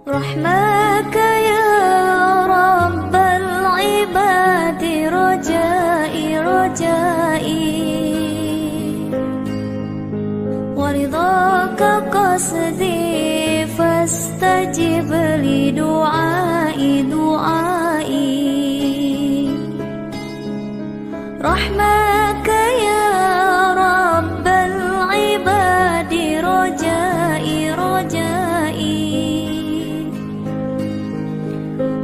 رحمك يا رب العباد رجائي رجائي ورضاك قصدي فاستجب لي دعائي دعائي رحمك يا رب العباد رجائي رجائي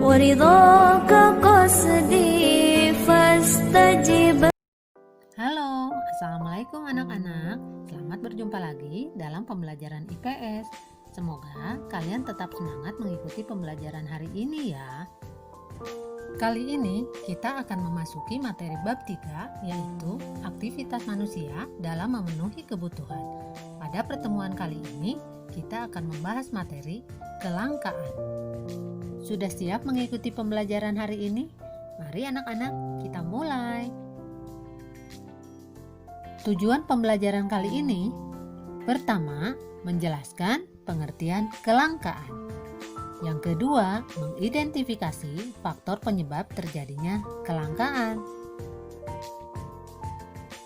ورضاك قصدي فاستجب. Halo, Assalamualaikum anak-anak. Selamat berjumpa lagi dalam pembelajaran IPS. Semoga kalian tetap semangat mengikuti pembelajaran hari ini ya. Kali ini kita akan memasuki materi bab 3, yaitu aktivitas manusia dalam memenuhi kebutuhan. Pada pertemuan kali ini, kita akan membahas materi kelangkaan. Sudah siap mengikuti pembelajaran hari ini? Mari anak-anak, kita mulai. Tujuan pembelajaran kali ini, pertama, menjelaskan pengertian kelangkaan. Yang kedua, mengidentifikasi faktor penyebab terjadinya kelangkaan.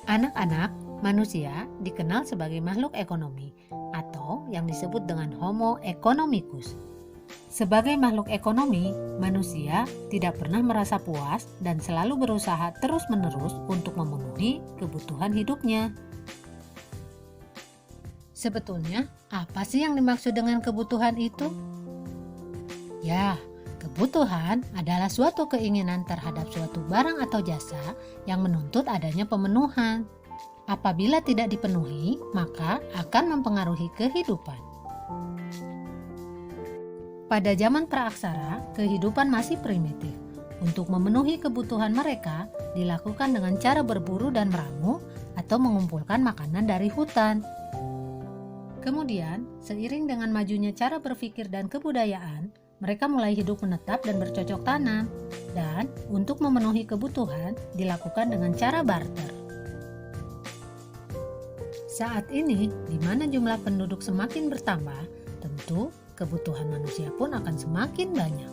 Anak-anak, manusia dikenal sebagai makhluk ekonomi atau yang disebut dengan Homo economicus. Sebagai makhluk ekonomi, manusia tidak pernah merasa puas dan selalu berusaha terus-menerus untuk memenuhi kebutuhan hidupnya. Sebetulnya, apa sih yang dimaksud dengan kebutuhan itu? Ya, kebutuhan adalah suatu keinginan terhadap suatu barang atau jasa yang menuntut adanya pemenuhan. Apabila tidak dipenuhi, maka akan mempengaruhi kehidupan. Pada zaman praaksara, kehidupan masih primitif. Untuk memenuhi kebutuhan mereka, dilakukan dengan cara berburu dan meramu atau mengumpulkan makanan dari hutan. Kemudian, seiring dengan majunya cara berpikir dan kebudayaan, mereka mulai hidup menetap dan bercocok tanam. Dan untuk memenuhi kebutuhan, dilakukan dengan cara barter. Saat ini, di mana jumlah penduduk semakin bertambah, tentu kebutuhan manusia pun akan semakin banyak.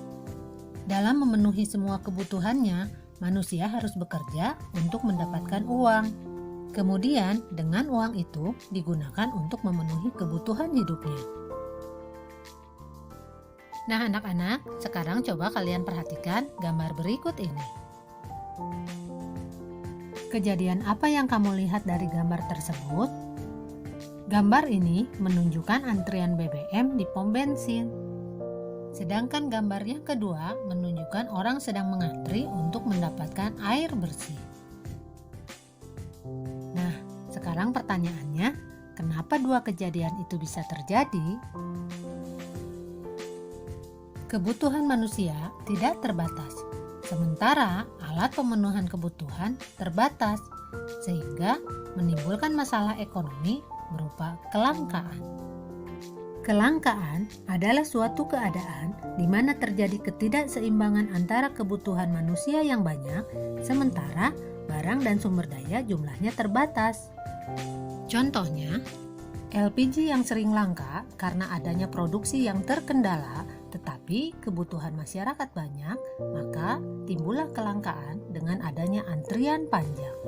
Dalam memenuhi semua kebutuhannya, manusia harus bekerja untuk mendapatkan uang. Kemudian, dengan uang itu digunakan untuk memenuhi kebutuhan hidupnya. Nah, anak-anak, sekarang coba kalian perhatikan gambar berikut ini. Kejadian apa yang kamu lihat dari gambar tersebut? Gambar ini menunjukkan antrian BBM di pom bensin. Sedangkan gambar yang kedua menunjukkan orang sedang mengantri untuk mendapatkan air bersih. Nah, sekarang pertanyaannya, kenapa dua kejadian itu bisa terjadi? Kebutuhan manusia tidak terbatas, sementara alat pemenuhan kebutuhan terbatas, sehingga menimbulkan masalah ekonomi berupa kelangkaan. Kelangkaan adalah suatu keadaan di mana terjadi ketidakseimbangan antara kebutuhan manusia yang banyak, sementara barang dan sumber daya jumlahnya terbatas. Contohnya, LPG yang sering langka karena adanya produksi yang terkendala, tetapi kebutuhan masyarakat banyak, maka timbullah kelangkaan dengan adanya antrian panjang.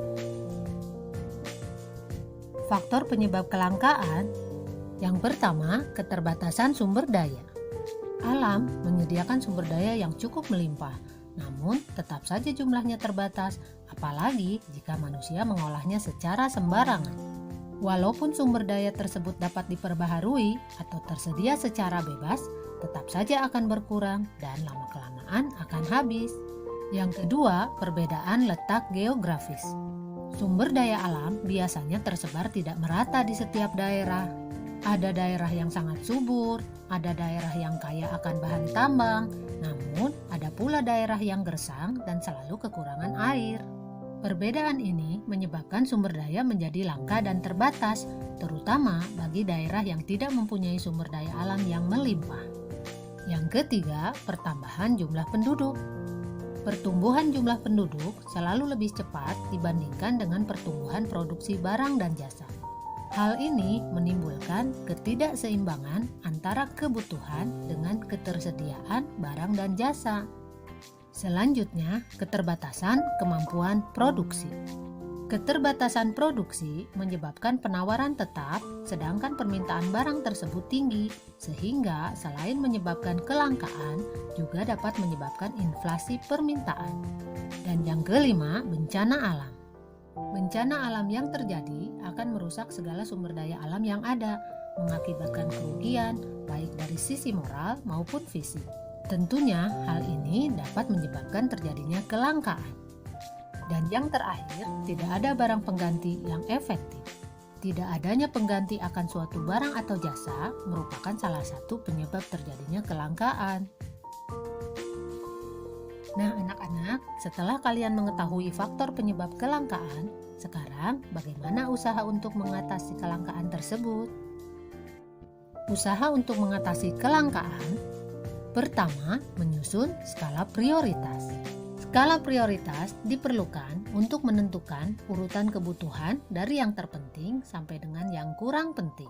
Faktor penyebab kelangkaan, yang pertama, keterbatasan sumber daya. Alam menyediakan sumber daya yang cukup melimpah, namun tetap saja jumlahnya terbatas, apalagi jika manusia mengolahnya secara sembarangan. Walaupun sumber daya tersebut dapat diperbaharui atau tersedia secara bebas, tetap saja akan berkurang dan lama-kelamaan akan habis. Yang kedua, perbedaan letak geografis. Sumber daya alam biasanya tersebar tidak merata di setiap daerah. Ada daerah yang sangat subur, ada daerah yang kaya akan bahan tambang, namun ada pula daerah yang gersang dan selalu kekurangan air. Perbedaan ini menyebabkan sumber daya menjadi langka dan terbatas, terutama bagi daerah yang tidak mempunyai sumber daya alam yang melimpah. Yang ketiga, pertambahan jumlah penduduk. Pertumbuhan jumlah penduduk selalu lebih cepat dibandingkan dengan pertumbuhan produksi barang dan jasa. Hal ini menimbulkan ketidakseimbangan antara kebutuhan dengan ketersediaan barang dan jasa. Selanjutnya, keterbatasan kemampuan produksi. Keterbatasan produksi menyebabkan penawaran tetap, sedangkan permintaan barang tersebut tinggi, sehingga selain menyebabkan kelangkaan, juga dapat menyebabkan inflasi permintaan. Dan yang kelima, bencana alam. Bencana alam yang terjadi akan merusak segala sumber daya alam yang ada, mengakibatkan kerugian baik dari sisi moral maupun fisik. Tentunya hal ini dapat menyebabkan terjadinya kelangkaan. Dan yang terakhir, tidak ada barang pengganti yang efektif. Tidak adanya pengganti akan suatu barang atau jasa merupakan salah satu penyebab terjadinya kelangkaan. Nah, anak-anak, setelah kalian mengetahui faktor penyebab kelangkaan, sekarang bagaimana usaha untuk mengatasi kelangkaan tersebut? Usaha untuk mengatasi kelangkaan, pertama, menyusun skala prioritas. Skala prioritas diperlukan untuk menentukan urutan kebutuhan dari yang terpenting sampai dengan yang kurang penting.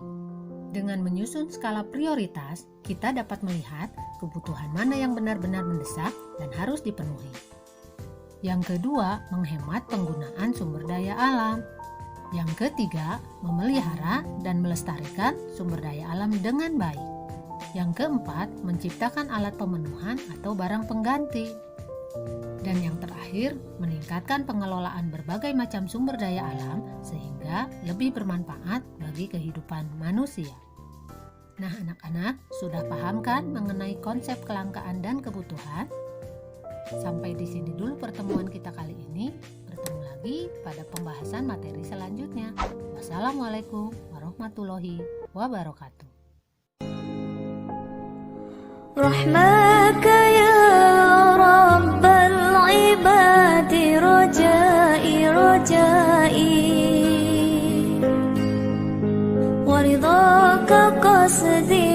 Dengan menyusun skala prioritas, kita dapat melihat kebutuhan mana yang benar-benar mendesak dan harus dipenuhi. Yang kedua, menghemat penggunaan sumber daya alam. Yang ketiga, memelihara dan melestarikan sumber daya alam dengan baik. Yang keempat, menciptakan alat pemenuhan atau barang pengganti. Dan yang terakhir, meningkatkan pengelolaan berbagai macam sumber daya alam sehingga lebih bermanfaat bagi kehidupan manusia. Nah, anak-anak, sudah paham kan mengenai konsep kelangkaan dan kebutuhan? Sampai di sini dulu pertemuan kita kali ini. Bertemu lagi pada pembahasan materi selanjutnya. Wassalamualaikum warahmatullahi wabarakatuh. Rahmaka ya Rabbal ibadi rajai rajai waridhaka qasdi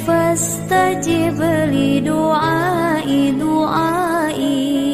fastajib li du'ai du'ai